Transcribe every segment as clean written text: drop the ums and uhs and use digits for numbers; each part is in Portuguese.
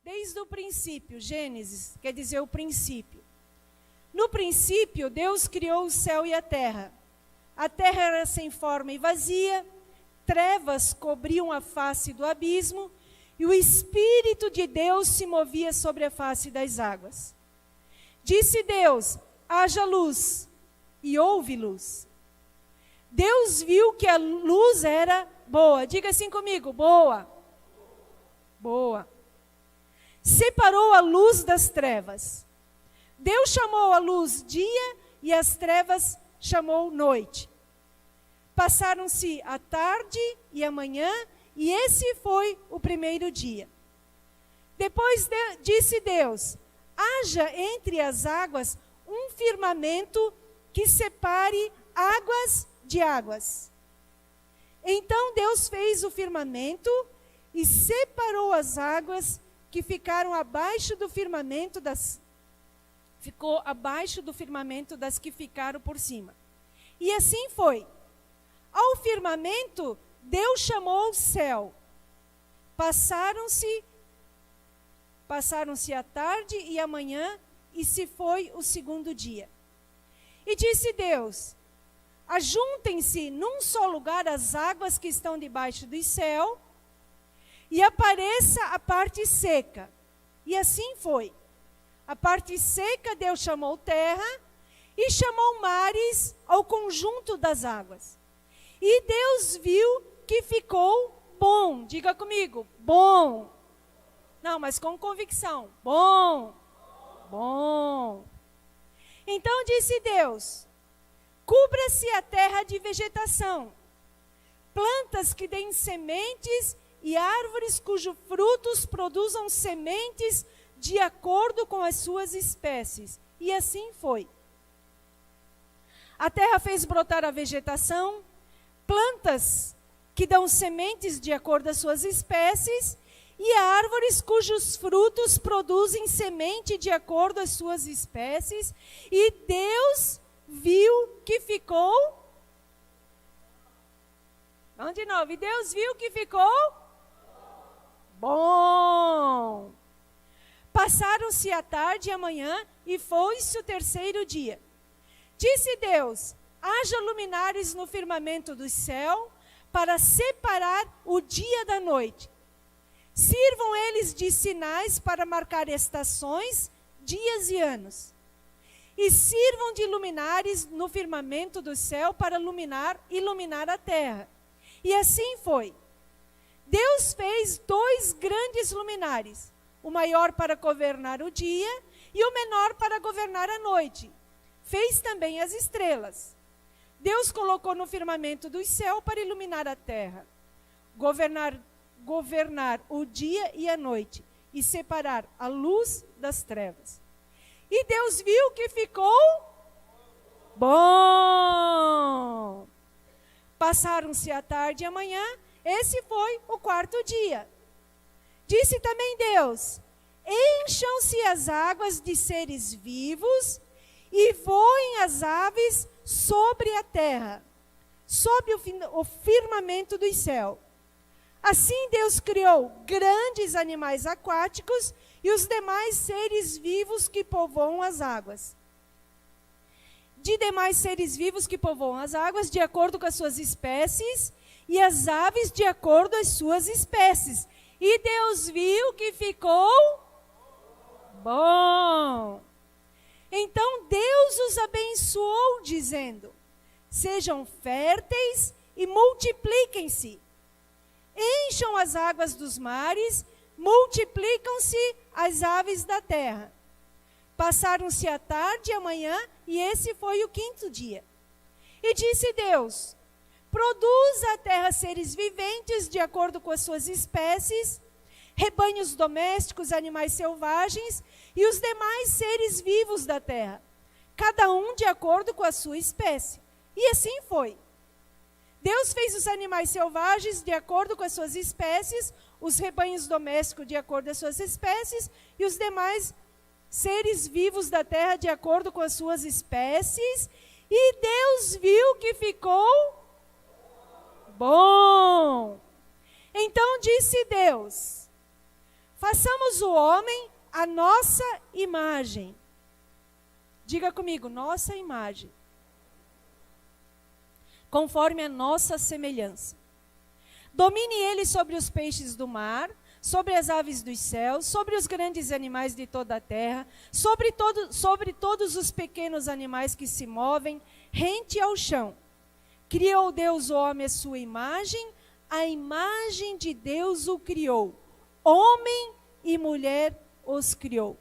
Desde o princípio, Gênesis, quer dizer o princípio. No princípio, Deus criou o céu e a terra. A terra era sem forma e vazia, trevas cobriam a face do abismo, e o Espírito de Deus se movia sobre a face das águas. Disse Deus: haja luz, e houve luz. Deus viu que a luz era boa. Diga assim comigo: boa. Boa. Separou a luz das trevas. Deus chamou a luz dia e as trevas chamou noite. Passaram-se a tarde e a manhã, e esse foi o primeiro dia. Depois disse Deus: haja entre as águas um firmamento que separe águas de águas. Então Deus fez o firmamento e separou as águas que ficaram abaixo do firmamento das que ficaram por cima. E assim foi. Ao firmamento, Deus chamou o céu. Passaram-se a tarde e a manhã, e se foi o segundo dia. E disse Deus: ajuntem-se num só lugar as águas que estão debaixo do céu, e apareça a parte seca. E assim foi. A parte seca Deus chamou terra, e chamou mares ao conjunto das águas. E Deus viu que ficou bom. Diga comigo: bom. Não, mas com convicção. Bom. Bom. Então disse Deus: cubra-se a terra de vegetação, plantas que deem sementes e árvores cujos frutos produzam sementes de acordo com as suas espécies. E assim foi. A terra fez brotar a vegetação, plantas que dão sementes de acordo com as suas espécies, e árvores cujos frutos produzem semente de acordo com as suas espécies. E Deus viu que ficou... Vamos de novo. E Deus viu que ficou... bom. Passaram-se a tarde e a manhã, e foi-se o terceiro dia. Disse Deus: haja luminares no firmamento do céu, para separar o dia da noite. Sirvam eles de sinais para marcar estações, dias e anos. E sirvam de luminares no firmamento do céu para iluminar a terra. E assim foi. Deus fez 2 grandes luminares, o maior para governar o dia e o menor para governar a noite. Fez também as estrelas. Deus colocou no firmamento do céu para iluminar a terra, governar o dia e a noite, e separar a luz das trevas. E Deus viu que ficou bom. Passaram-se a tarde e a manhã, esse foi o quarto dia. Disse também Deus: encham-se as águas de seres vivos, e voem as aves sobre a terra, sob o firmamento do céu. Assim Deus criou grandes animais aquáticos e os demais seres vivos que povoam as águas. De demais seres vivos que povoam as águas, de acordo com as suas espécies, e as aves de acordo com as suas espécies. E Deus viu que ficou bom. Então Deus os abençoou, dizendo: sejam férteis e multipliquem-se. Encham as águas dos mares, multiplicam-se as aves da terra. Passaram-se a tarde e a manhã, e esse foi o quinto dia. E disse Deus: produza a terra seres viventes de acordo com as suas espécies, rebanhos domésticos, animais selvagens e os demais seres vivos da terra, cada um de acordo com a sua espécie. E assim foi. Deus fez os animais selvagens de acordo com as suas espécies, os rebanhos domésticos de acordo com as suas espécies e os demais seres vivos da terra de acordo com as suas espécies. E Deus viu que ficou bom. Então disse Deus: façamos o homem a nossa imagem. Diga comigo, nossa imagem. Conforme a nossa semelhança. Domine ele sobre os peixes do mar, sobre as aves dos céus, sobre os grandes animais de toda a terra, sobre todos os pequenos animais que se movem rente ao chão. Criou Deus o homem à sua imagem, a imagem de Deus o criou. Homem e mulher os criou.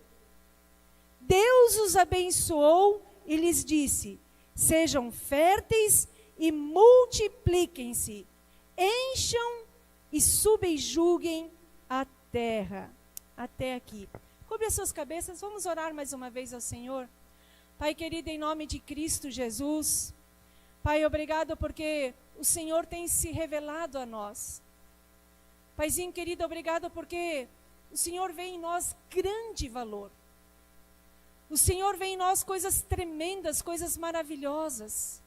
Deus os abençoou e lhes disse: sejam férteis e multipliquem-se, encham e subjuguem a terra. Até aqui. Cobre as suas cabeças, vamos orar mais uma vez ao Senhor. Pai querido, em nome de Cristo Jesus, Pai, obrigado porque o Senhor tem se revelado a nós. Paizinho querido, obrigado porque o Senhor vê em nós grande valor. O Senhor vê em nós coisas tremendas, coisas maravilhosas.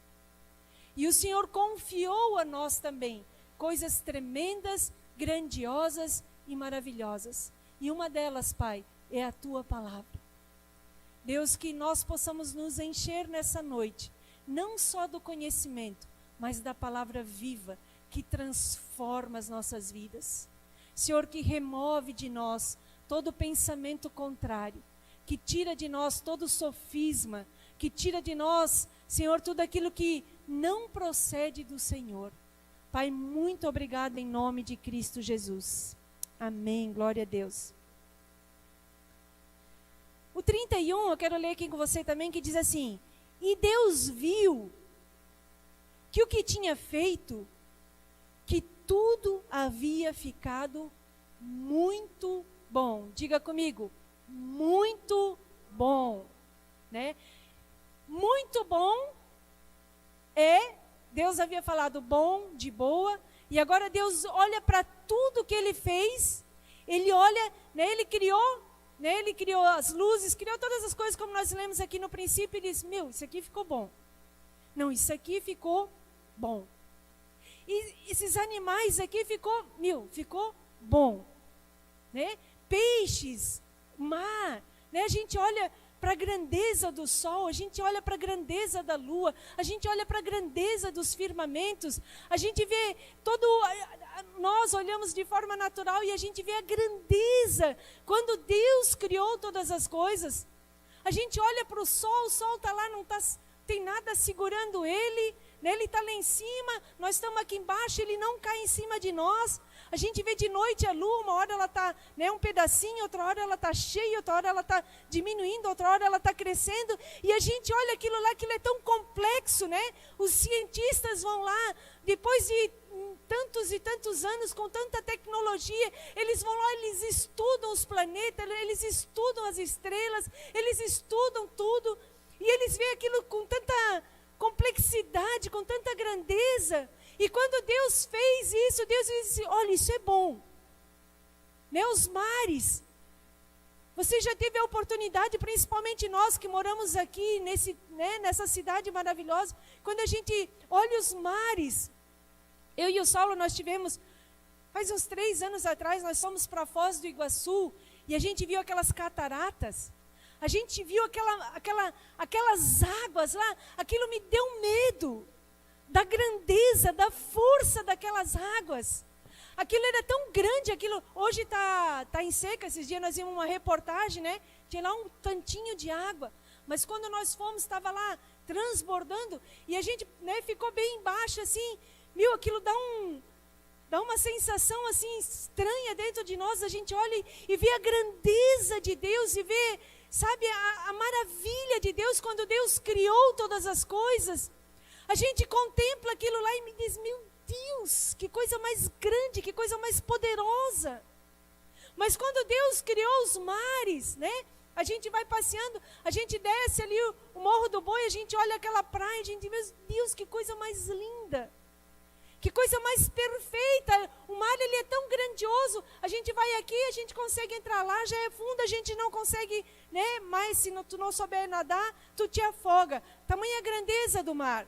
E o Senhor confiou a nós também coisas tremendas, grandiosas e maravilhosas. E uma delas, Pai, é a Tua palavra. Deus, que nós possamos nos encher nessa noite, não só do conhecimento, mas da palavra viva, que transforma as nossas vidas. Senhor, que remove de nós todo pensamento contrário, que tira de nós todo sofisma, que tira de nós, Senhor, tudo aquilo que não procede do Senhor. Pai, muito obrigado em nome de Cristo Jesus. Amém, glória a Deus. O 31, eu quero ler aqui com você também, que diz assim: e Deus viu que o que tinha feito, que tudo havia ficado muito bom. Diga comigo, muito bom, né? Muito bom Deus havia falado bom, de boa, e agora Deus olha para tudo que Ele fez, Ele olha, né, Ele criou as luzes, criou todas as coisas como nós lemos aqui no princípio, e diz, isso aqui ficou bom. Não, isso aqui ficou bom. E esses animais aqui ficou bom. Né? Peixes, mar, né? A gente olha para a grandeza do sol, a gente olha para a grandeza da lua, a gente olha para a grandeza dos firmamentos, a gente vê nós olhamos de forma natural e a gente vê a grandeza, quando Deus criou todas as coisas. A gente olha para o sol está lá, não tem nada segurando ele, né? Ele está lá em cima, nós estamos aqui embaixo, ele não cai em cima de nós. A gente vê de noite a lua, uma hora ela está, né, um pedacinho, outra hora ela está cheia, outra hora ela está diminuindo, outra hora ela está crescendo. E a gente olha aquilo lá, aquilo é tão complexo, né? Os cientistas vão lá, depois de tantos e tantos anos, com tanta tecnologia, eles vão lá, eles estudam os planetas, eles estudam as estrelas, eles estudam tudo. E eles veem aquilo com tanta complexidade, com tanta grandeza. E quando Deus fez isso, Deus disse, olha, isso é bom. Né, os mares. Você já teve a oportunidade, principalmente nós que moramos aqui, nessa cidade maravilhosa, quando a gente olha os mares. Eu e o Saulo, nós tivemos, faz uns 3 anos atrás, nós fomos para Foz do Iguaçu, e a gente viu aquelas cataratas. A gente viu aquelas águas lá, aquilo me deu medo. Da grandeza, da força daquelas águas. Aquilo era tão grande, hoje está em seca. Esses dias nós vimos uma reportagem, né? Tinha lá um tantinho de água, mas quando nós fomos, estava lá transbordando, e a gente, né, ficou bem embaixo assim, aquilo dá uma sensação assim estranha dentro de nós. A gente olha e vê a grandeza de Deus, e vê, sabe, a maravilha de Deus, quando Deus criou todas as coisas. A gente contempla aquilo lá e me diz, meu Deus, que coisa mais grande, que coisa mais poderosa. Mas quando Deus criou os mares, né? A gente vai passeando, a gente desce ali o Morro do Boi, a gente olha aquela praia, a gente, meu Deus, que coisa mais linda. Que coisa mais perfeita. O mar, ele é tão grandioso. A gente vai aqui, a gente consegue entrar lá, já é fundo, a gente não consegue, né? Mas se tu não souber nadar, tu te afoga. Tamanha grandeza do mar.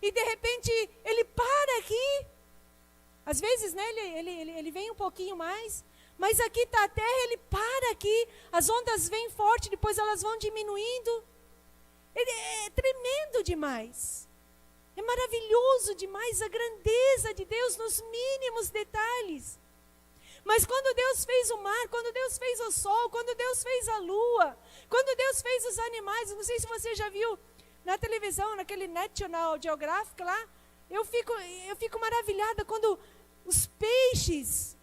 E de repente, ele para aqui. Às vezes, né, ele vem um pouquinho mais, Mas aqui está a terra, ele para aqui, as ondas vêm forte, depois elas vão diminuindo. Ele é tremendo demais. É maravilhoso demais a grandeza de Deus nos mínimos detalhes. Mas quando Deus fez o mar, quando Deus fez o sol, quando Deus fez a lua, quando Deus fez os animais, não sei se você já viu na televisão, naquele National Geographic lá, eu fico maravilhada quando os peixes,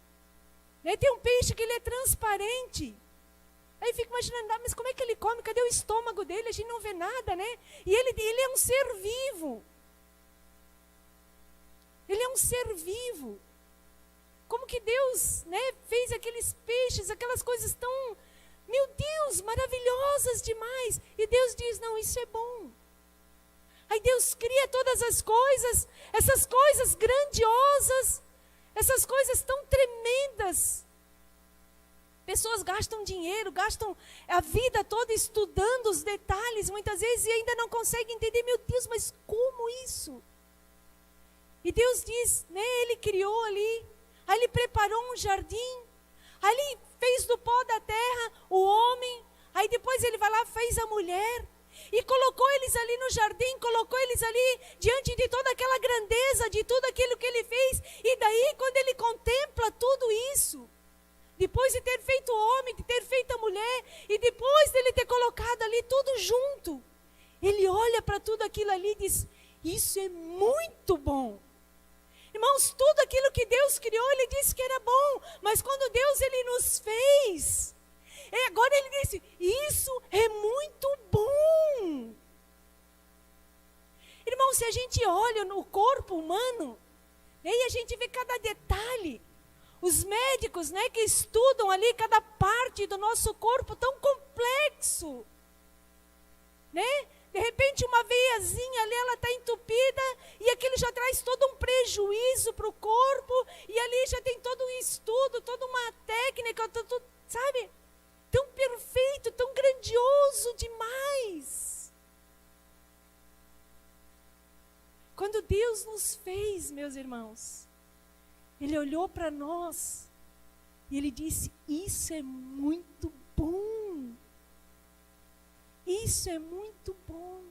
né, tem um peixe que ele é transparente. Aí fico imaginando, mas como é que ele come? Cadê o estômago dele? A gente não vê nada, né? E ele é um ser vivo. Ele é um ser vivo. Como que Deus, né, fez aqueles peixes, aquelas coisas tão, meu Deus, maravilhosas demais. E Deus diz, não, isso é bom. Aí Deus cria todas as coisas, essas coisas grandiosas, essas coisas tão tremendas. Pessoas gastam dinheiro, gastam a vida toda estudando os detalhes, muitas vezes, e ainda não conseguem entender, meu Deus, mas como isso? E Deus diz, né, Ele criou ali, aí Ele preparou um jardim, aí Ele fez do pó da terra o homem, aí depois Ele vai lá, fez a mulher, e colocou eles ali no jardim, colocou eles ali diante de toda aquela grandeza, de tudo aquilo que Ele fez, e daí quando Ele contempla tudo isso, depois de ter feito o homem, de ter feito a mulher, e depois de Ele ter colocado ali tudo junto, Ele olha para tudo aquilo ali e diz, isso é muito bom. Irmãos, tudo aquilo que Deus criou, Ele disse que era bom, mas quando Deus Ele nos fez, agora Ele disse, isso é muito bom. Irmãos, se a gente olha no corpo humano, e a gente vê cada detalhe, os médicos, né, que estudam ali cada parte do nosso corpo tão complexo, né? De repente uma veiazinha ali, ela está entupida, e aquilo já traz todo um prejuízo para o corpo, e ali já tem todo um estudo, toda uma técnica, tudo, sabe? Tão perfeito, tão grandioso demais. Quando Deus nos fez, meus irmãos, Ele olhou para nós, e Ele disse, isso é muito bom. Isso é muito bom.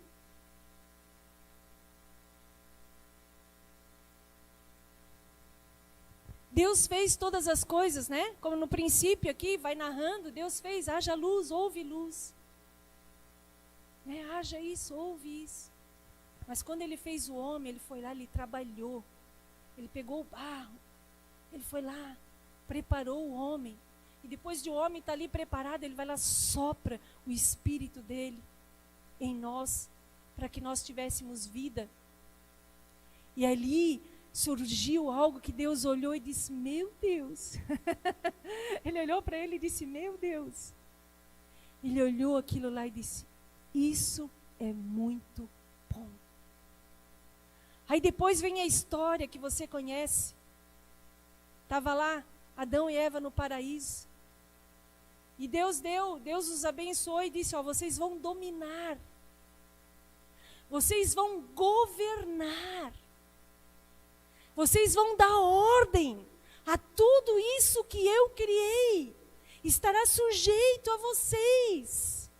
Deus fez todas as coisas, né? Como no princípio aqui, vai narrando, Deus fez, haja luz, houve luz. Né? Haja isso, houve isso. Mas quando Ele fez o homem, Ele foi lá, Ele trabalhou. Ele pegou o barro, Ele foi lá, preparou o homem. E depois de o homem estar ali preparado, Ele vai lá, sopra o Espírito dEle em nós, para que nós tivéssemos vida. E ali surgiu algo que Deus olhou e disse, meu Deus. Ele olhou para ele e disse, meu Deus. Ele olhou aquilo lá e disse, isso é muito bom. Aí depois vem a história que você conhece. Estava lá Adão e Eva no paraíso. E Deus os abençoou e disse, ó, vocês vão dominar. Vocês vão governar. Vocês vão dar ordem a tudo isso que eu criei. Estará sujeito a vocês.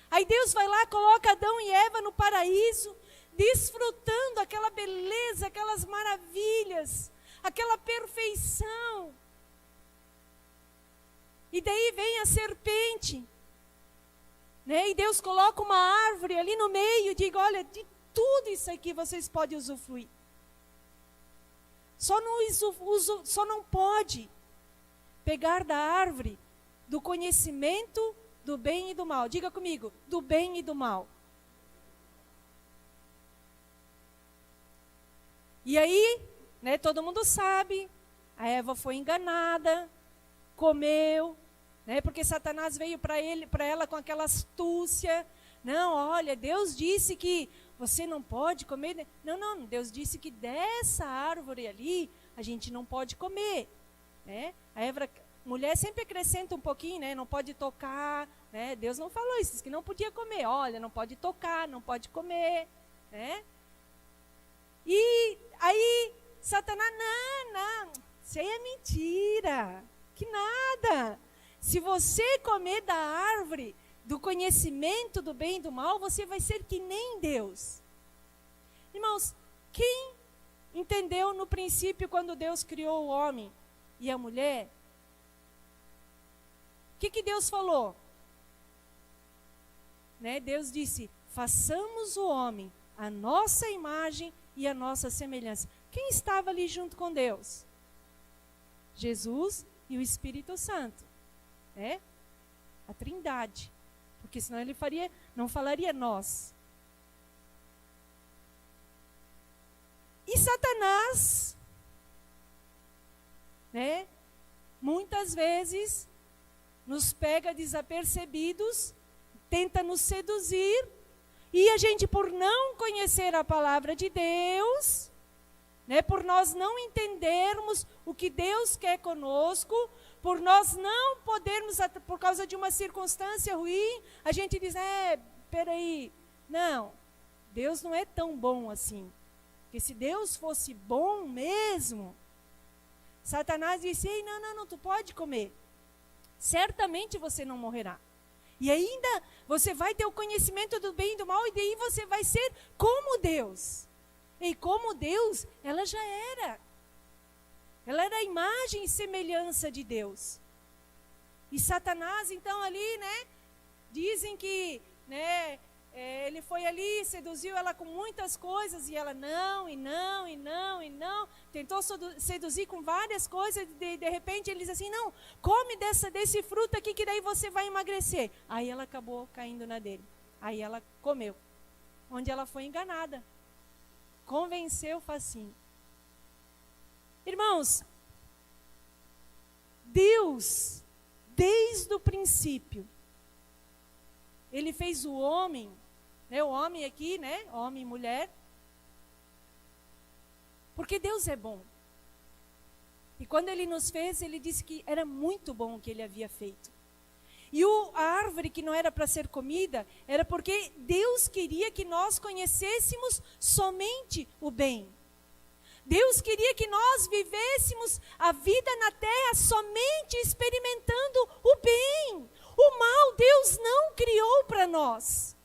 Aí Deus vai lá, coloca Adão e Eva no paraíso, desfrutando aquela beleza, aquelas maravilhas, aquela perfeição. E daí vem a serpente, né? E Deus coloca uma árvore ali no meio e diz, olha, de tudo isso aqui vocês podem usufruir. Só não pode pegar da árvore do conhecimento do bem e do mal. Diga comigo, do bem e do mal. E aí, né, todo mundo sabe, a Eva foi enganada, comeu, né, porque Satanás veio para ela com aquela astúcia. Não, olha, Deus disse que você não pode comer. Não, Deus disse que dessa árvore ali a gente não pode comer, né? A mulher sempre acrescenta um pouquinho, né? Não pode tocar, né? Deus não falou isso, disse que não podia comer. Olha, não pode tocar, não pode comer, né? E aí Satanás, não, Isso aí é mentira. Que nada. Se você comer da árvore do conhecimento do bem e do mal, você vai ser que nem Deus. Irmãos, quem entendeu no princípio, quando Deus criou o homem e a mulher, o que Deus falou? Né? Deus disse, façamos o homem a nossa imagem e a nossa semelhança. Quem estava ali junto com Deus? Jesus e o Espírito Santo. Né? A Trindade. Porque senão ele não falaria nós. E Satanás, né, muitas vezes nos pega desapercebidos, tenta nos seduzir, e a gente, por não conhecer a palavra de Deus, né, por nós não entendermos o que Deus quer conosco, por nós não podermos, por causa de uma circunstância ruim, a gente diz, peraí, não, Deus não é tão bom assim. Porque se Deus fosse bom mesmo, Satanás disse, ei, não, tu pode comer. Certamente você não morrerá. E ainda você vai ter o conhecimento do bem e do mal, e daí você vai ser como Deus. E como Deus, ela já era. Ela era a imagem e semelhança de Deus. E Satanás, então, ali, né, dizem que, né, ele foi ali, seduziu ela com muitas coisas, e ela não, tentou seduzir com várias coisas, de repente ele diz assim, não, come desse fruto aqui, que daí você vai emagrecer. Aí ela acabou caindo na dele, aí ela comeu, onde ela foi enganada, convenceu facinho. Irmãos, Deus, desde o princípio, Ele fez o homem, né, o homem aqui, né, homem e mulher, porque Deus é bom. E quando Ele nos fez, Ele disse que era muito bom o que Ele havia feito. E a árvore que não era para ser comida, era porque Deus queria que nós conhecêssemos somente o bem. Deus queria que nós vivêssemos a vida na terra somente experimentando o bem. O mal Deus não criou para nós.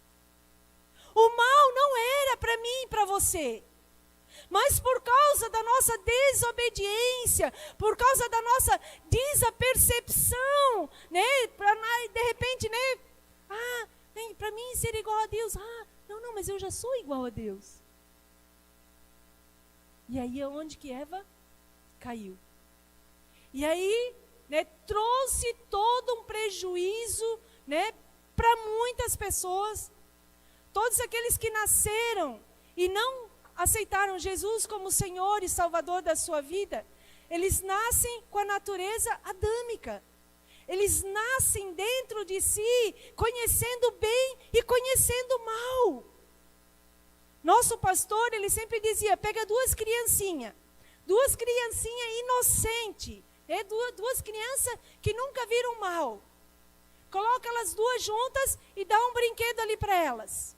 O mal não era para mim e para você. Mas por causa da nossa desobediência, por causa da nossa desapercepção, né? De repente, né? Para mim ser igual a Deus. Não, mas eu já sou igual a Deus. E aí é onde que Eva caiu. E aí, né, trouxe todo um prejuízo, né, para muitas pessoas. Todos aqueles que nasceram e não aceitaram Jesus como Senhor e Salvador da sua vida, eles nascem com a natureza adâmica. Eles nascem dentro de si, conhecendo o bem e conhecendo o mal. Nosso pastor, ele sempre dizia, pega duas criancinhas inocentes, duas crianças que nunca viram mal. Coloca elas duas juntas e dá um brinquedo ali para elas.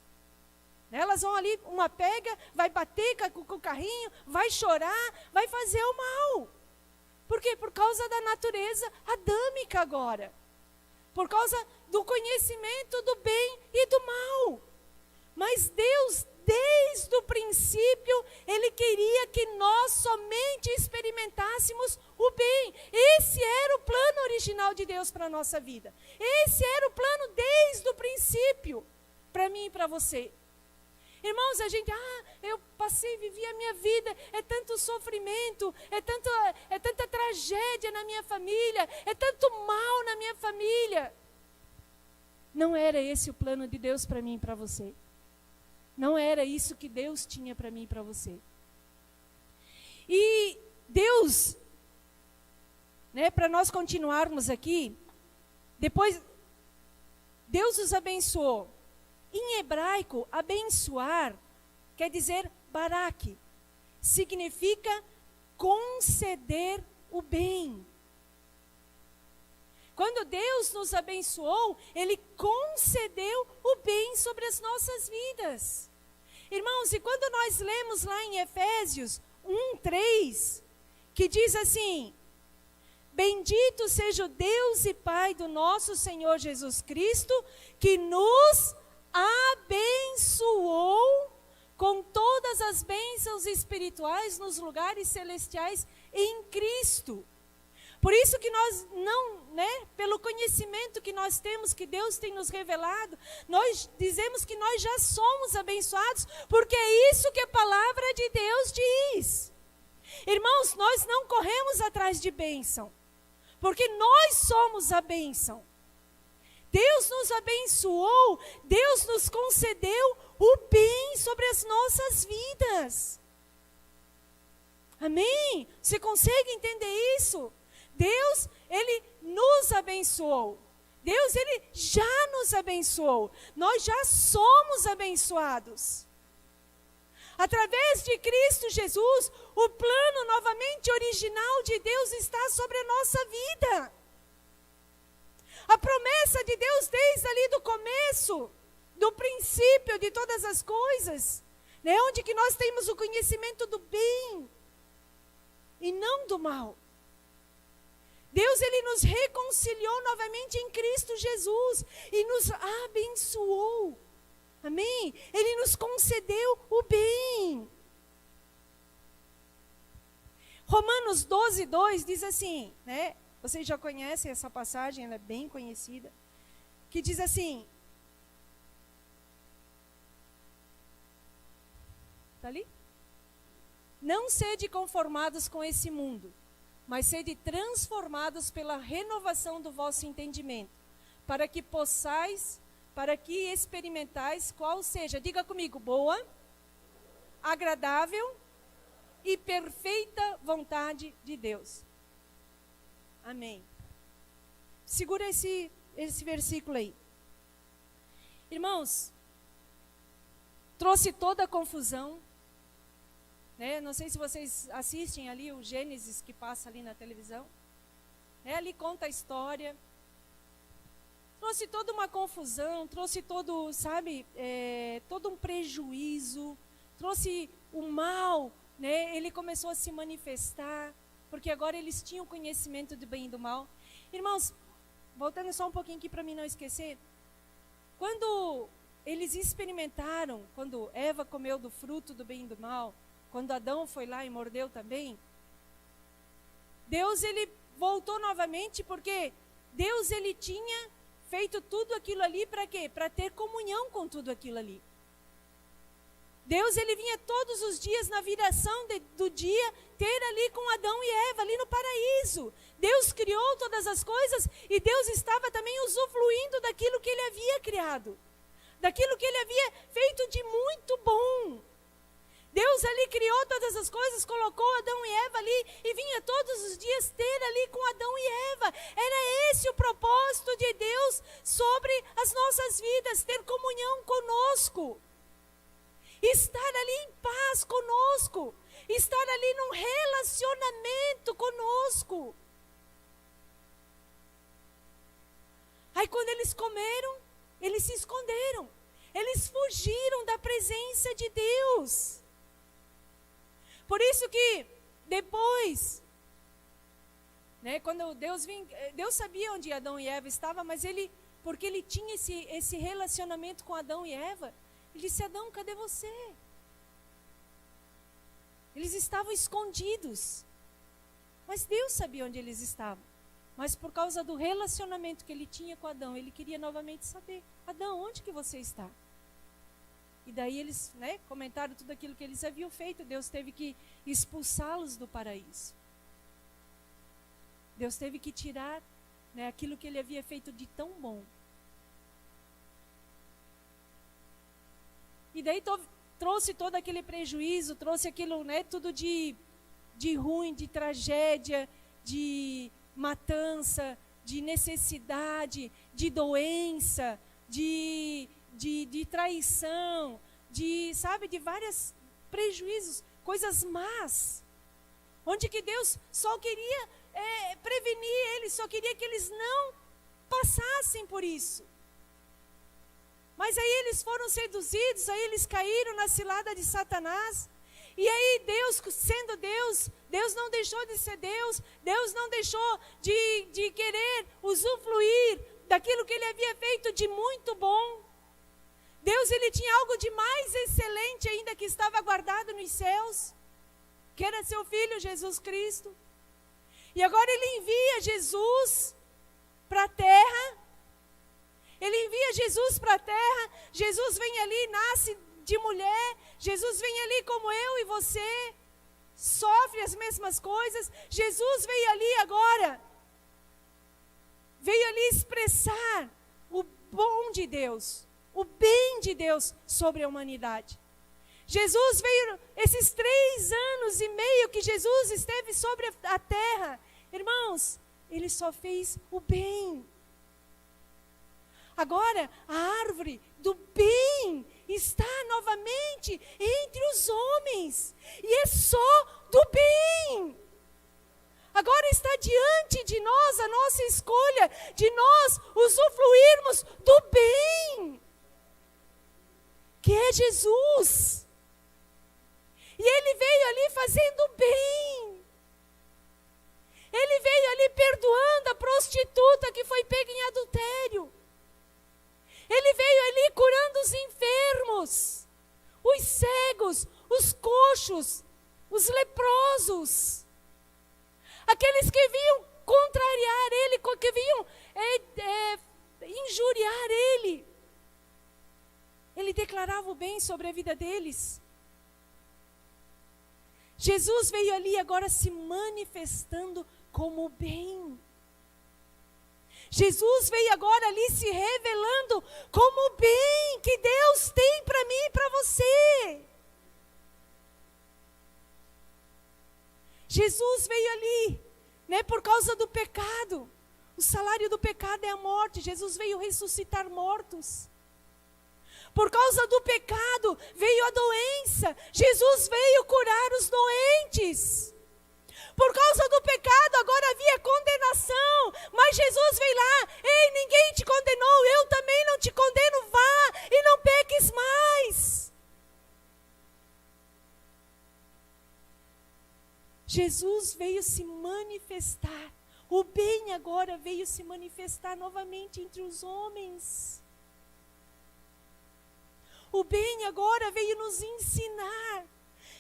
Elas vão ali, uma pega, vai bater com o carrinho, vai chorar, vai fazer o mal. Por quê? Por causa da natureza adâmica agora. Por causa do conhecimento do bem e do mal. Mas Deus, desde o princípio, Ele queria que nós somente experimentássemos o bem. Esse era o plano original de Deus para a nossa vida. Esse era o plano desde o princípio, para mim e para você. Irmãos, a gente, eu vivi a minha vida, é tanto sofrimento, é tanta tragédia na minha família, é tanto mal na minha família. Não era esse o plano de Deus para mim e para você. Não era isso que Deus tinha para mim e para você. E Deus, né, para nós continuarmos aqui, depois, Deus os abençoou. Em hebraico, abençoar quer dizer barak. Significa conceder o bem. Quando Deus nos abençoou, Ele concedeu o bem sobre as nossas vidas. Irmãos, e quando nós lemos lá em Efésios 1:3, que diz assim: bendito seja o Deus e Pai do nosso Senhor Jesus Cristo, que nos abençoou com todas as bênçãos espirituais nos lugares celestiais em Cristo. Por isso que nós não, pelo conhecimento que nós temos, que Deus tem nos revelado, nós dizemos que nós já somos abençoados, porque é isso que a palavra de Deus diz. Irmãos, nós não corremos atrás de bênção, porque nós somos a bênção. Deus nos abençoou, Deus nos concedeu o bem sobre as nossas vidas. Amém? Você consegue entender isso? Deus, Ele nos abençoou. Deus, Ele já nos abençoou. Nós já somos abençoados. Através de Cristo Jesus, o plano novamente original de Deus está sobre a nossa vida. A promessa de Deus desde ali do começo, do princípio de todas as coisas, onde que nós temos o conhecimento do bem e não do mal. Deus, Ele nos reconciliou novamente em Cristo Jesus e nos abençoou. Amém? Ele nos concedeu o bem. Romanos 12:2 diz assim, vocês já conhecem essa passagem, ela é bem conhecida, que diz assim, está ali? Não sede conformados com esse mundo, mas sede transformados pela renovação do vosso entendimento, para que experimentais qual seja, diga comigo, boa, agradável e perfeita vontade de Deus. Amém. Segura esse versículo aí. Irmãos, trouxe toda a confusão, Não sei se vocês assistem ali o Gênesis que passa ali na televisão. Ali conta a história. Trouxe toda uma confusão, trouxe todo, todo um prejuízo, trouxe o mal, Ele começou a se manifestar, porque agora eles tinham conhecimento do bem e do mal. Irmãos, voltando só um pouquinho aqui para mim não esquecer, quando eles experimentaram, quando Eva comeu do fruto do bem e do mal, quando Adão foi lá e mordeu também, Deus, Ele voltou novamente, porque Deus, Ele tinha feito tudo aquilo ali para quê? Para ter comunhão com tudo aquilo ali. Deus, Ele vinha todos os dias na viração do dia, ter ali com Adão e Eva, ali no paraíso. Deus criou todas as coisas e Deus estava também usufruindo daquilo que Ele havia criado. Daquilo que Ele havia feito de muito bom. Deus ali criou todas as coisas, colocou Adão e Eva ali e vinha todos os dias ter ali com Adão e Eva. Era esse o propósito de Deus sobre as nossas vidas, ter comunhão conosco. Estar ali em paz conosco, estar ali num relacionamento conosco. Aí quando eles comeram, eles se esconderam, eles fugiram da presença de Deus. Por isso que depois, quando Deus sabia onde Adão e Eva estavam, mas porque Ele tinha esse relacionamento com Adão e Eva, Ele disse: Adão, cadê você? Eles estavam escondidos. Mas Deus sabia onde eles estavam. Mas por causa do relacionamento que Ele tinha com Adão, Ele queria novamente saber: Adão, onde que você está? E daí eles comentaram tudo aquilo que eles haviam feito. Deus teve que expulsá-los do paraíso. Deus teve que tirar aquilo que Ele havia feito de tão bom. E daí trouxe todo aquele prejuízo, trouxe aquilo, tudo de ruim, de tragédia, de matança, de necessidade, de doença, de traição, de vários prejuízos, coisas más. Onde que Deus só queria prevenir eles, só queria que eles não passassem por isso. Mas aí eles foram seduzidos, aí eles caíram na cilada de Satanás. E aí Deus, sendo Deus, Deus não deixou de ser Deus, Deus não deixou de querer usufruir daquilo que Ele havia feito de muito bom. Deus, Ele tinha algo de mais excelente ainda que estava guardado nos céus, que era seu Filho Jesus Cristo. E agora Ele envia Jesus para a terra. Ele envia Jesus para a terra. Jesus vem ali, nasce de mulher. Jesus vem ali como eu e você. Sofre as mesmas coisas. Jesus veio ali agora. Veio ali expressar o bom de Deus, o bem de Deus sobre a humanidade. Jesus veio, esses 3 anos e meio que Jesus esteve sobre a terra, irmãos, Ele só fez o bem. Agora, a árvore do bem está novamente entre os homens, e é só do bem. Agora está diante de nós a nossa escolha, de nós usufruirmos do bem, que é Jesus. E Ele veio ali fazendo bem. Ele veio ali perdoando a prostituta que foi pega em adultério. Ele veio ali curando os enfermos, os cegos, os coxos, os leprosos. Aqueles que vinham contrariar Ele, que vinham injuriar Ele. Ele declarava o bem sobre a vida deles. Jesus veio ali agora se manifestando como o bem. Jesus veio agora ali se revelando como o bem que Deus tem para mim e para você. Jesus veio ali, né, por causa do pecado. O salário do pecado é a morte. Jesus veio ressuscitar mortos. Por causa do pecado veio a doença. Jesus veio curar os doentes. Por causa do pecado agora havia condenação. Mas Jesus veio lá. Ei, ninguém te condenou. Eu também não te condeno. Vá e não peques mais. Jesus veio se manifestar. O bem agora veio se manifestar novamente entre os homens. O bem agora veio nos ensinar.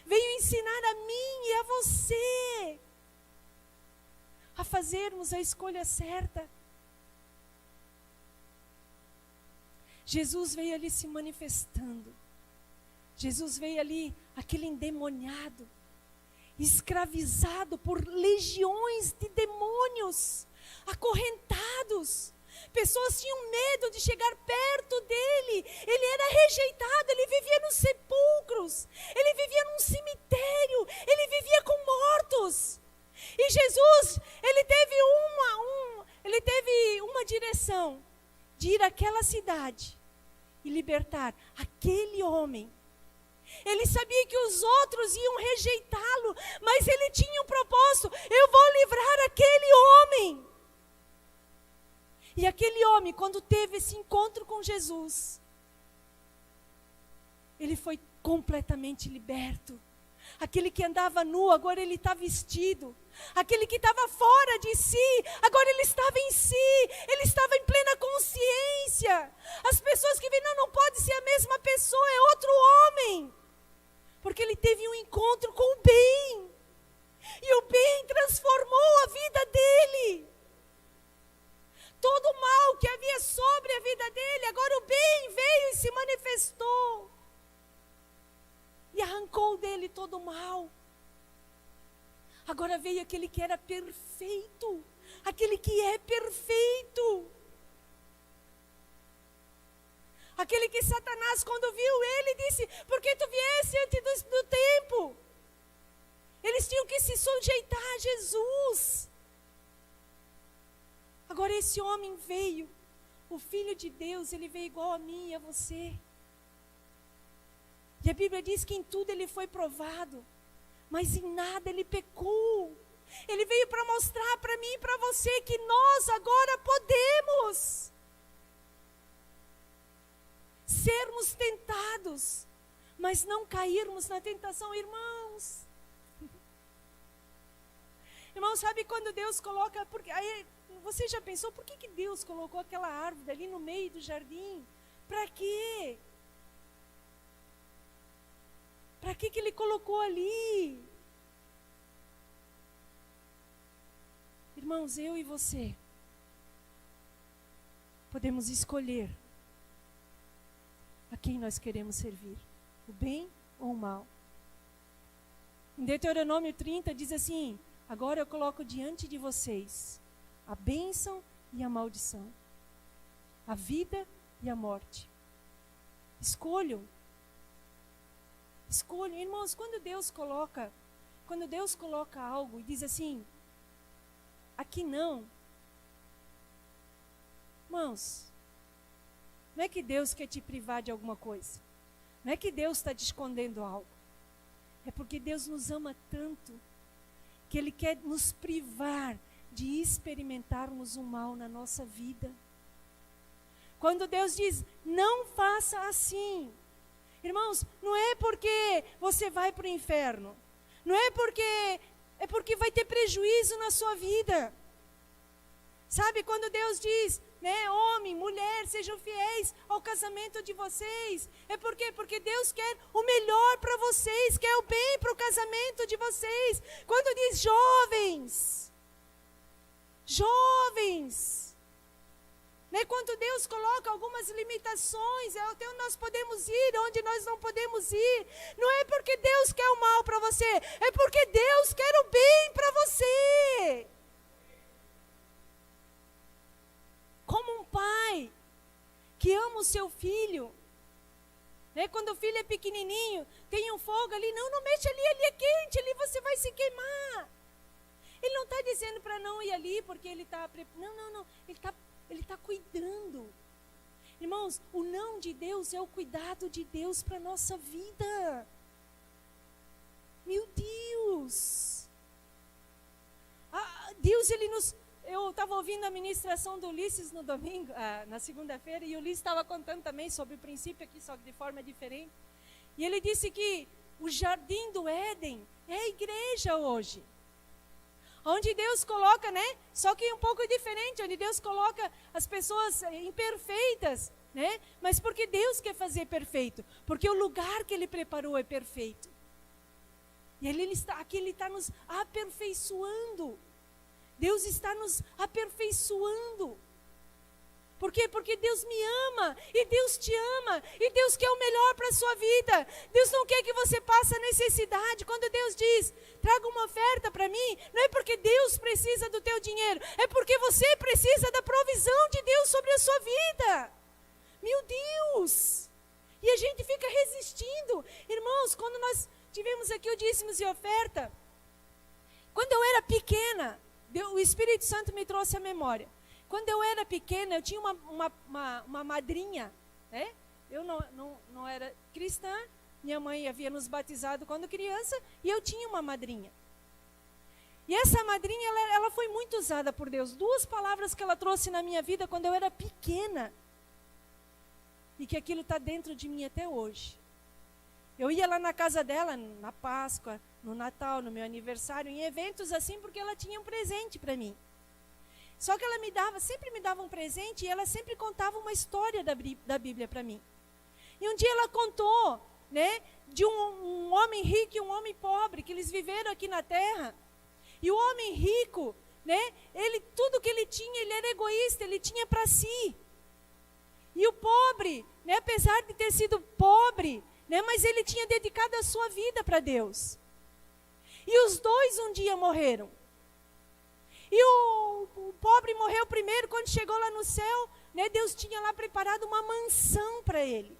Veio ensinar a mim e a você a fazermos a escolha certa. Jesus veio ali se manifestando. Jesus veio ali, aquele endemoniado, escravizado por legiões de demônios, acorrentados. Pessoas tinham medo de chegar perto dele. Ele era rejeitado, ele vivia nos sepulcros, ele vivia num cemitério, ele vivia com mortos. E Jesus, ele teve uma direção, de ir àquela cidade e libertar aquele homem. Ele sabia que os outros iam rejeitá-lo, mas ele tinha um propósito: eu vou livrar aquele homem. E aquele homem, quando teve esse encontro com Jesus, ele foi completamente liberto. Aquele que andava nu, agora ele está vestido. Aquele que estava fora de si, agora ele estava em si. Ele estava em plena consciência. As pessoas que veem, não pode ser a mesma pessoa, é outro homem. Porque ele teve um encontro com o bem. E o bem transformou a vida dele. Todo o mal que havia sobre a vida dele, agora o bem veio e se manifestou. E arrancou dele todo o mal. Agora veio aquele que era perfeito. Aquele que é perfeito. Aquele que Satanás, quando viu ele, disse: por que tu viesse antes do tempo? Eles tinham que se sujeitar a Jesus. Agora esse homem veio, o Filho de Deus, ele veio igual a mim e a você. E a Bíblia diz que em tudo ele foi provado, mas em nada ele pecou. Ele veio para mostrar para mim e para você que nós agora podemos sermos tentados, mas não cairmos na tentação, irmãos. Irmãos, sabe quando Deus coloca... Porque, aí, você já pensou, por que Deus colocou aquela árvore ali no meio do jardim? Para quê? Para que Ele colocou ali? Irmãos, eu e você podemos escolher a quem nós queremos servir, o bem ou o mal. Em Deuteronômio 30 diz assim: agora eu coloco diante de vocês a bênção e a maldição, a vida e a morte. Escolham. Escolham. Irmãos, quando Deus coloca algo e diz assim, aqui não. Irmãos, não é que Deus quer te privar de alguma coisa. Não é que Deus está te escondendo algo. É porque Deus nos ama tanto que Ele quer nos privar de experimentarmos o mal na nossa vida. Quando Deus diz, não faça assim. Irmãos, não é porque você vai para o inferno. Não é porque vai ter prejuízo na sua vida. Sabe, quando Deus diz, né, homem, mulher, sejam fiéis ao casamento de vocês. É por quê? Porque Deus quer o melhor para vocês, quer o bem para o casamento de vocês. Quando diz jovens, né, quando Deus coloca algumas limitações, até onde nós podemos ir, onde nós não podemos ir, não é porque Deus quer o mal para você, é porque Deus quer o bem para você. Como um pai que ama o seu filho, né? Quando o filho é pequenininho, tem um fogo ali, não mexe ali é quente, ali você vai se queimar. Ele não está dizendo para não ir ali porque ele está... Não, ele está cuidando. Irmãos, o não de Deus é o cuidado de Deus para a nossa vida. Meu Deus! Deus, Ele nos... Eu estava ouvindo a ministração do Ulisses no domingo, na segunda-feira, e o Ulisses estava contando também sobre o princípio aqui, só que de forma diferente. E ele disse que o jardim do Éden é a igreja hoje. Onde Deus coloca, né? Só que um pouco diferente, onde Deus coloca as pessoas imperfeitas, né? Mas porque Deus quer fazer perfeito, porque o lugar que Ele preparou é perfeito. E aqui Ele está nos aperfeiçoando. Deus está nos aperfeiçoando. Por quê? Porque Deus me ama, e Deus te ama, e Deus quer o melhor para a sua vida. Deus não quer que você passe necessidade. Quando Deus diz, traga uma oferta para mim, não é porque Deus precisa do teu dinheiro, é porque você precisa da provisão de Deus sobre a sua vida. Meu Deus! E a gente fica resistindo. Irmãos, quando nós tivemos aqui o dízimos e oferta, quando eu era pequena, o Espírito Santo me trouxe a memória. Quando eu era pequena, eu tinha uma madrinha, né? Eu não era cristã, minha mãe havia nos batizado quando criança, e eu tinha uma madrinha. E essa madrinha, ela foi muito usada por Deus. 2 palavras que ela trouxe na minha vida quando eu era pequena, e que aquilo está dentro de mim até hoje. Eu ia lá na casa dela, na Páscoa, no Natal, no meu aniversário, em eventos assim, porque ela tinha um presente para mim. Só que ela sempre me dava um presente, e ela sempre contava uma história da Bíblia para mim. E um dia ela contou, né, de um homem rico e um homem pobre, que eles viveram aqui na terra. E o homem rico, né, tudo que ele tinha, ele era egoísta, ele tinha para si. E o pobre, né, apesar de ter sido pobre, né, mas ele tinha dedicado a sua vida para Deus. E os dois um dia morreram. E o pobre morreu primeiro. Quando chegou lá no céu, né, Deus tinha lá preparado uma mansão para ele.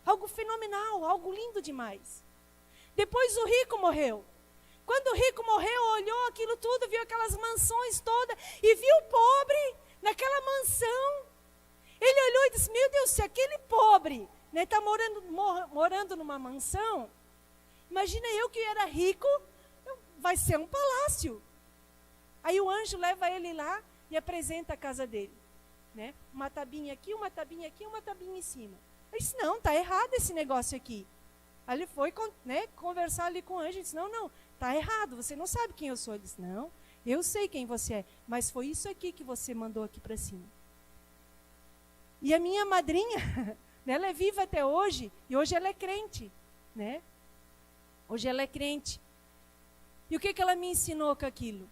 Algo fenomenal, algo lindo demais. Depois o rico morreu. Quando o rico morreu, olhou aquilo tudo, viu aquelas mansões todas, e viu o pobre naquela mansão. Ele olhou e disse, meu Deus, se aquele pobre está morando numa mansão, imagina eu que era rico, vai ser um palácio. Aí o anjo leva ele lá e apresenta a casa dele, né? Uma tabinha aqui, uma tabinha aqui, uma tabinha em cima. Ele disse, não, está errado esse negócio aqui. Aí ele foi, né, conversar ali com o anjo e disse, não, está errado, você não sabe quem eu sou. Ele disse, não, eu sei quem você é, mas foi isso aqui que você mandou aqui para cima. E a minha madrinha, ela é viva até hoje, e hoje ela é crente, né? Hoje ela é crente. E o que ela me ensinou com aquilo?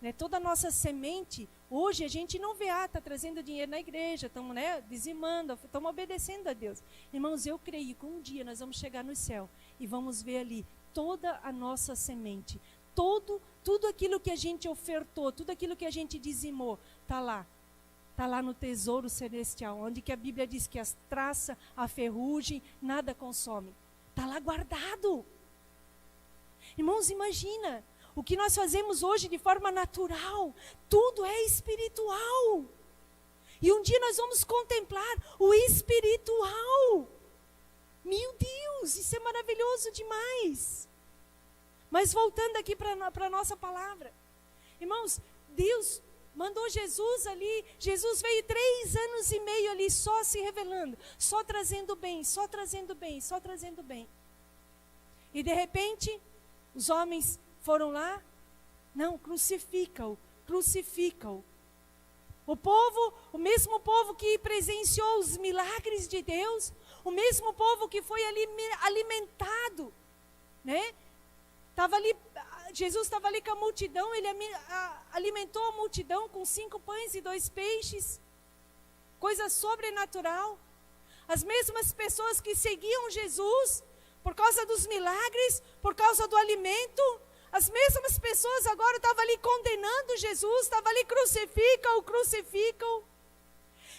Né, toda a nossa semente, hoje a gente não vê, está trazendo dinheiro na igreja, estamos, né, dizimando, estamos obedecendo a Deus. Irmãos, eu creio que um dia nós vamos chegar no céu e vamos ver ali toda a nossa semente, tudo aquilo que a gente ofertou, tudo aquilo que a gente dizimou, está lá no tesouro celestial, onde que a Bíblia diz que as traças, a ferrugem, nada consome. Está lá guardado. Irmãos, imagina, o que nós fazemos hoje de forma natural, tudo é espiritual. E um dia nós vamos contemplar o espiritual. Meu Deus, isso é maravilhoso demais. Mas voltando aqui para a nossa palavra. Irmãos, Deus mandou Jesus ali, Jesus veio 3 anos e meio ali só se revelando, só trazendo bem, só trazendo bem, só trazendo bem. E de repente, os homens foram lá, não, crucifica-o. O mesmo povo que presenciou os milagres de Deus, o mesmo povo que foi ali alimentado, né? Jesus estava ali com a multidão, ele alimentou a multidão com 5 pães e 2 peixes, coisa sobrenatural. As mesmas pessoas que seguiam Jesus, por causa dos milagres, por causa do alimento, as mesmas pessoas agora estavam ali condenando Jesus, estavam ali, crucificam.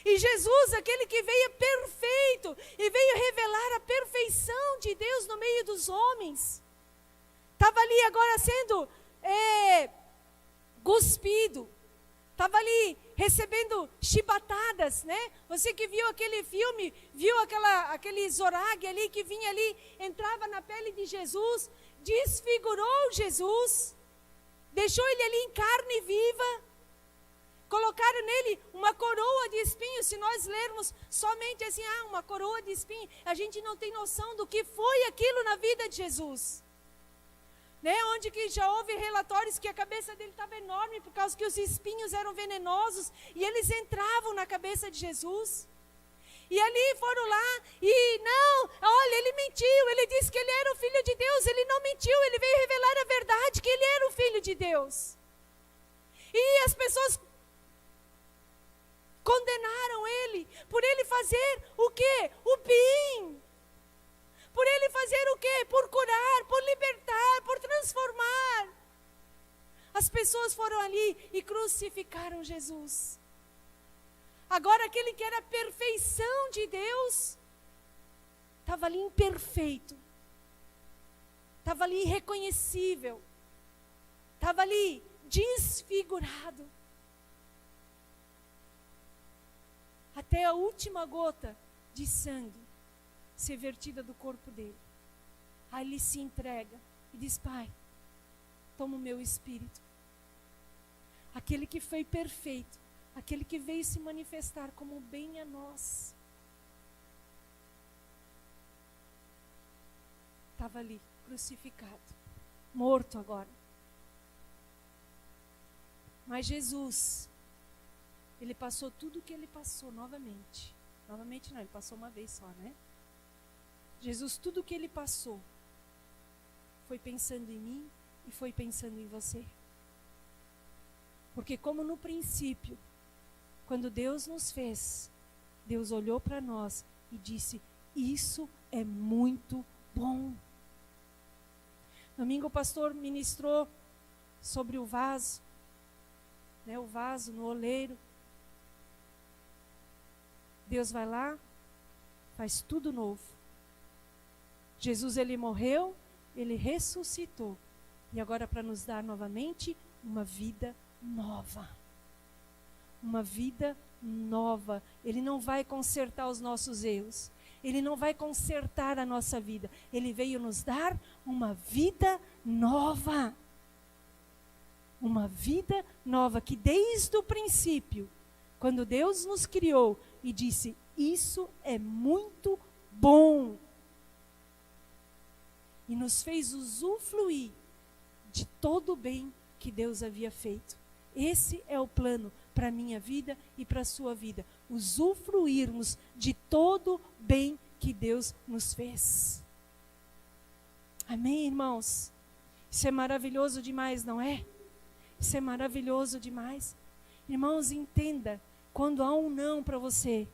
E Jesus, aquele que veio perfeito, e veio revelar a perfeição de Deus no meio dos homens, estava ali agora sendo cuspido, estava ali recebendo chibatadas, né? Você que viu aquele filme, viu aquele zorague ali que vinha ali, entrava na pele de Jesus, desfigurou Jesus, deixou ele ali em carne viva, colocaram nele uma coroa de espinhos. Se nós lermos somente assim, uma coroa de espinhos, a gente não tem noção do que foi aquilo na vida de Jesus. Né, onde que já houve relatórios que a cabeça dele estava enorme por causa que os espinhos eram venenosos e eles entravam na cabeça de Jesus. E ali foram lá e não, olha, ele mentiu, ele disse que ele era o Filho de Deus, ele não mentiu, ele veio revelar a verdade, que ele era o Filho de Deus. E as pessoas condenaram ele, por ele fazer o quê? O bem. Por ele fazer o quê? Por curar, por libertar, por transformar. As pessoas foram ali e crucificaram Jesus. Agora aquele que era a perfeição de Deus, estava ali imperfeito. Estava ali irreconhecível. Estava ali desfigurado. Até a última gota de sangue ser vertida do corpo dele. Aí ele se entrega e diz: Pai, toma o meu espírito. Aquele que foi perfeito, aquele que veio se manifestar como bem a nós, estava ali, crucificado, morto agora. Mas Jesus, ele passou tudo o que ele passou novamente. Novamente não, ele passou uma vez só, né? Jesus, tudo o que ele passou, foi pensando em mim e foi pensando em você. Porque como no princípio, quando Deus nos fez, Deus olhou para nós e disse: isso é muito bom. Domingo o pastor ministrou sobre o vaso, né, o vaso no oleiro. Deus vai lá, faz tudo novo. Jesus, ele morreu, ele ressuscitou. E agora para nos dar novamente uma vida nova. Uma vida nova. Ele não vai consertar os nossos erros. Ele não vai consertar a nossa vida. Ele veio nos dar uma vida nova. Uma vida nova que desde o princípio, quando Deus nos criou e disse: isso é muito bom. e nos fez usufruir de todo o bem que Deus havia feito. Esse é o plano para a minha vida e para a sua vida. Usufruirmos de todo o bem que Deus nos fez. Amém, irmãos? Isso é maravilhoso demais, não é? Isso é maravilhoso demais. Irmãos, entenda, quando há um não para você,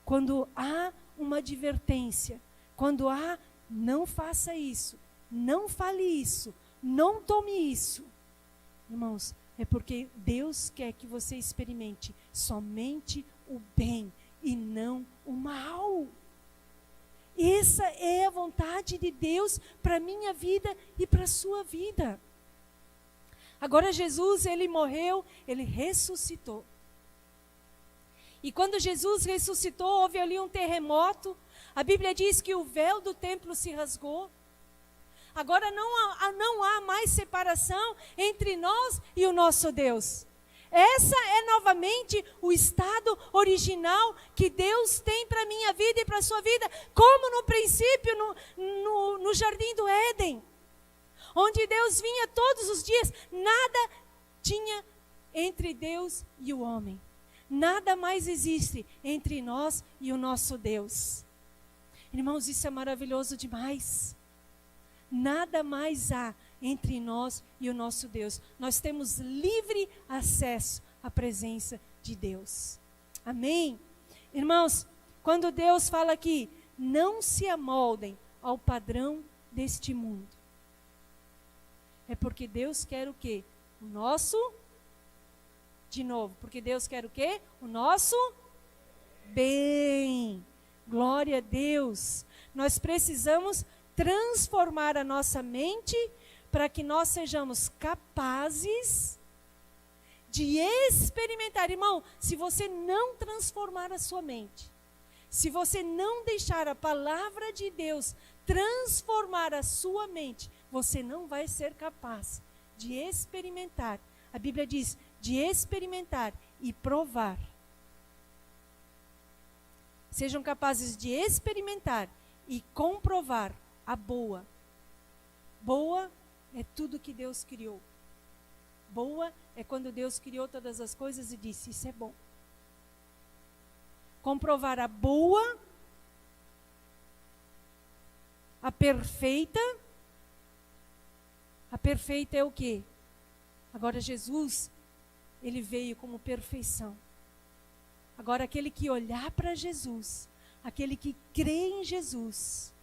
quando há uma advertência, quando há, não faça isso, não fale isso, não tome isso. Irmãos, é porque Deus quer que você experimente somente o bem e não o mal. Essa é a vontade de Deus para a minha vida e para a sua vida. Agora Jesus, ele morreu, ele ressuscitou. E quando Jesus ressuscitou, houve ali um terremoto. A Bíblia diz que o véu do templo se rasgou. Agora não há mais separação entre nós e o nosso Deus. Essa é novamente o estado original que Deus tem para a minha vida e para a sua vida, como no princípio, no jardim do Éden, onde Deus vinha todos os dias, nada tinha entre Deus e o homem. Nada mais existe entre nós e o nosso Deus. Irmãos, isso é maravilhoso demais. Nada mais há entre nós e o nosso Deus. Nós temos livre acesso à presença de Deus. Amém? Irmãos, quando Deus fala aqui, não se amoldem ao padrão deste mundo. É porque Deus quer o quê? O nosso, de novo, porque Deus quer o quê? O nosso bem. Glória a Deus. Nós precisamos transformar a nossa mente para que nós sejamos capazes de experimentar. Irmão, se você não transformar a sua mente, se você não deixar a palavra de Deus transformar a sua mente, você não vai ser capaz de experimentar. A Bíblia diz, de experimentar e provar. Sejam capazes de experimentar e comprovar a boa. Boa é tudo que Deus criou. Boa é quando Deus criou todas as coisas e disse, isso é bom. Comprovar a boa, a perfeita. A perfeita é o quê? Agora Jesus, ele veio como perfeição. Agora aquele que olhar para Jesus, aquele que crê em Jesus,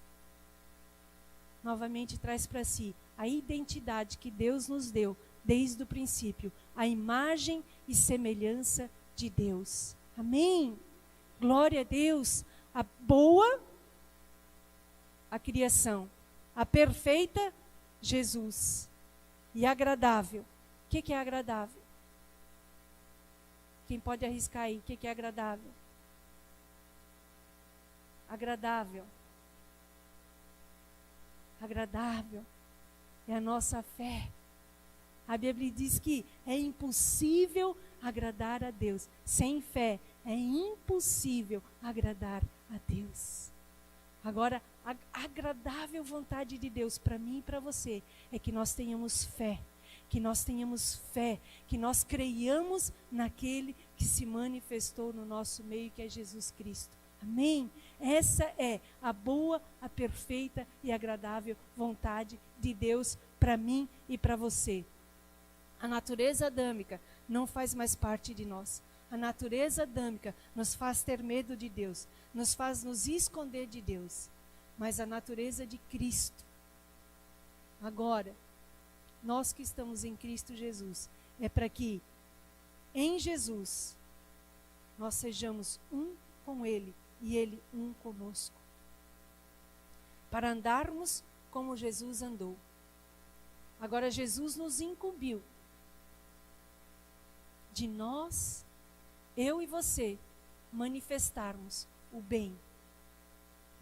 novamente traz para si a identidade que Deus nos deu desde o princípio, a imagem e semelhança de Deus. Amém? Glória a Deus. A boa, a criação. A perfeita, Jesus. E agradável. O que é agradável? Quem pode arriscar aí? O que é agradável? Agradável. Agradável é a nossa fé. A Bíblia diz que é impossível agradar a Deus. Sem fé é impossível agradar a Deus. Agora, a agradável vontade de Deus para mim e para você é que nós tenhamos fé. Que nós tenhamos fé, que nós creiamos naquele que se manifestou no nosso meio, que é Jesus Cristo. Amém? Essa é a boa, a perfeita e agradável vontade de Deus para mim e para você. A natureza adâmica não faz mais parte de nós. A natureza adâmica nos faz ter medo de Deus, nos faz nos esconder de Deus. Mas a natureza de Cristo, agora, nós que estamos em Cristo Jesus, é para que em Jesus nós sejamos um com Ele e Ele um conosco. Para andarmos como Jesus andou. Agora Jesus nos incumbiu de nós, eu e você, manifestarmos o bem.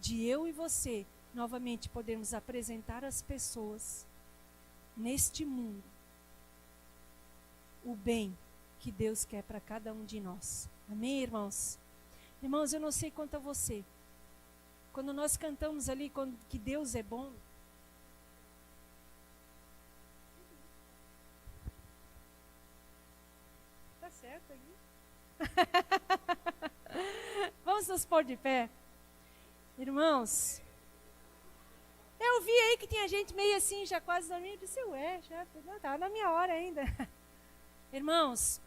De eu e você, novamente, podermos apresentar às pessoas neste mundo o bem que Deus quer para cada um de nós. Amém, irmãos? Irmãos, eu não sei quanto a você. Quando nós cantamos ali que Deus é bom, certo aqui? Vamos nos pôr de pé. Irmãos, eu vi aí que tinha gente meio assim, já quase dormindo. Eu disse, ué, já tá na minha hora ainda. Irmãos,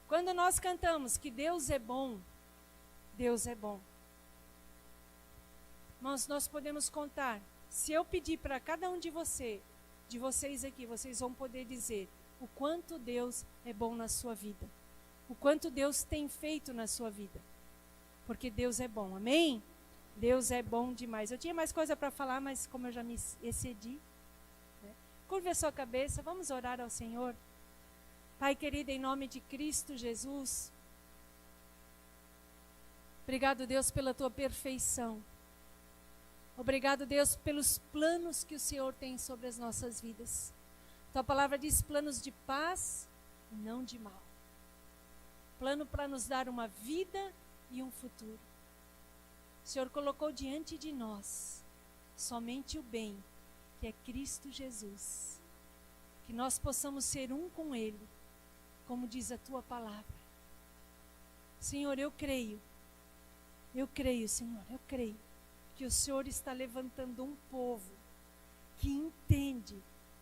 quando nós cantamos que Deus é bom, Deus é bom. Irmãos, nós podemos contar. Se eu pedir para cada um de vocês aqui, vocês vão poder dizer o quanto Deus é bom na sua vida. O quanto Deus tem feito na sua vida. Porque Deus é bom, amém? Deus é bom demais. Eu tinha mais coisa para falar, mas como eu já me excedi. Né? Curve a sua cabeça, vamos orar ao Senhor. Pai querido, em nome de Cristo Jesus. Obrigado, Deus, pela tua perfeição. Obrigado, Deus, pelos planos que o Senhor tem sobre as nossas vidas. Tua palavra diz planos de paz e não de mal. Plano para nos dar uma vida e um futuro. O Senhor colocou diante de nós somente o bem, que é Cristo Jesus. Que nós possamos ser um com Ele, como diz a tua palavra. Senhor, eu creio, Senhor, eu creio que o Senhor está levantando um povo que entende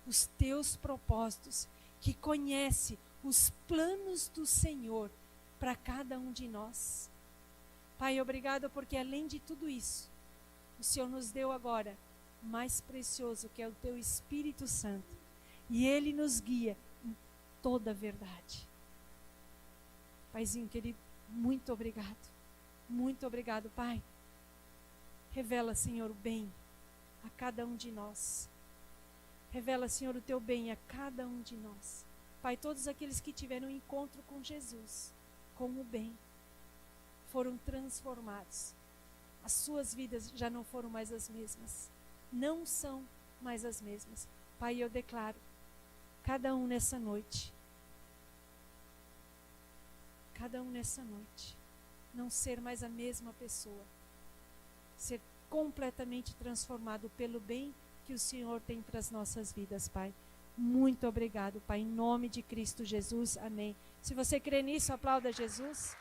os teus propósitos, que conhece os planos do Senhor para cada um de nós. Pai, obrigado porque além de tudo isso, o Senhor nos deu agora o mais precioso, que é o teu Espírito Santo. E Ele nos guia em toda a verdade. Paizinho querido, muito obrigado. Muito obrigado, Pai. Revela, Senhor, o bem a cada um de nós. Revela, Senhor, o teu bem a cada um de nós. Pai, todos aqueles que tiveram um encontro com Jesus, com o bem, foram transformados. As suas vidas já não foram mais as mesmas. Não são mais as mesmas. Pai, eu declaro, cada um nessa noite, não ser mais a mesma pessoa. Ser completamente transformado pelo bem que o Senhor tem para as nossas vidas, Pai. Muito obrigado, Pai, em nome de Cristo Jesus, amém. Se você crê nisso, aplauda Jesus.